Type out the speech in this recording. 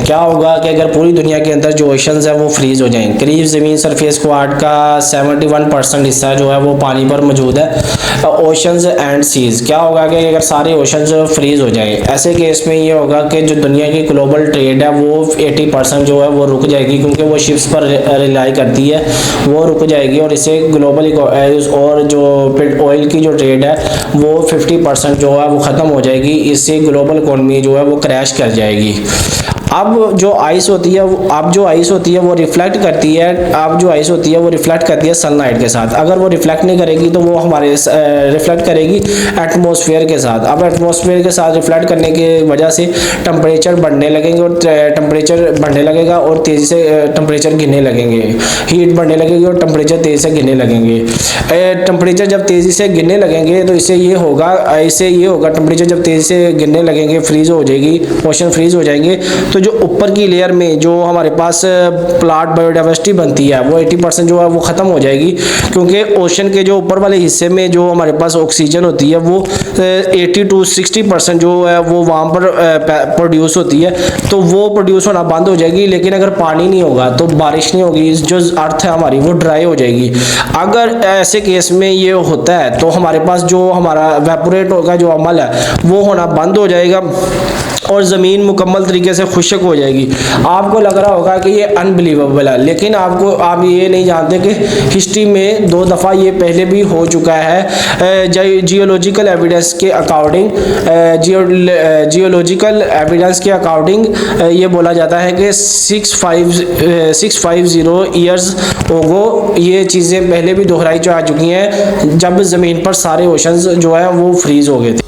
क्या होगा कि अगर पूरी दुनिया के अंदर जो ओशंस है वो फ्रीज हो जाएं। करीब ज़मीन सरफेस क्वार्ट का 71% हिस्सा जो है वो पानी पर मौजूद है। ओशंस एंड सीज, क्या होगा कि अगर सारे ओशंस फ्रीज हो जाएं, ऐसे केस में ये होगा कि जो दुनिया की ग्लोबल ट्रेड है वो 80% जो है वो रुक जाएगी, क्योंकि वो शिप्स पर रिलाई करती है, वो रुक जाएगी। और इससे ग्लोबल और जो ऑयल की जो ट्रेड है वो 50% जो है वो ख़त्म हो जाएगी। इससे ग्लोबल इकोनॉमी जो है वो क्रैश कर जाएगी। अब जो आइस होती है वो रिफ्लेक्ट करती है सनलाइट के साथ। अगर वो रिफ्लेक्ट नहीं करेगी तो वो हमारे रिफ्लेक्ट करेगी एटमॉस्फेयर के साथ। अब एटमॉस्फेयर के साथ रिफ्लेक्ट करने की वजह से टेम्परेचर बढ़ने लगेंगे और टेम्परेचर बढ़ने लगेगा और तेज़ी से टेम्परेचर गिरने लगेंगे। हीट बढ़ने लगेगी और टेम्परेचर तेज़ी से गिरने लगेंगे। टेम्परेचर जब तेज़ी से गिरने लगेंगे तो इससे ये होगा टेम्परेचर जब तेज़ी से गिरने लगेंगे, फ्रीज हो जाएगी, ओशन फ्रीज हो जाएंगे, तो जो ऊपर की लेयर में जो हमारे पास प्लांट बायोडाइवर्सिटी बनती है वो 80% जो है वो ख़त्म हो जाएगी, क्योंकि ओशन के जो ऊपर वाले हिस्से में जो हमारे पास ऑक्सीजन होती है वो 80 to 60% जो है वो वहाँ पर प्रोड्यूस होती है, तो वो प्रोड्यूस होना बंद हो जाएगी। लेकिन अगर पानी नहीं होगा तो बारिश नहीं होगी, जो अर्थ है हमारी वो ड्राई हो जाएगी। अगर ऐसे केस में ये होता है तो हमारे पास जो हमारा वेपोरेट होगा जो अमल है वो होना बंद हो जाएगा और ज़मीन मुकम्मल तरीके से खुश्क हो जाएगी। आपको लग रहा होगा कि ये अनबिलीवेबल है, लेकिन आप ये नहीं जानते कि हिस्ट्री में 2 दफ़ा ये पहले भी हो चुका है। जियोलॉजिकल एविडेंस के अकॉर्डिंग ये बोला जाता है कि 650 ईयर्स होगो ये चीज़ें पहले भी दोहराई जा चुकी हैं, जब ज़मीन पर सारे ओशंस जो है वो फ्रीज हो गए थे।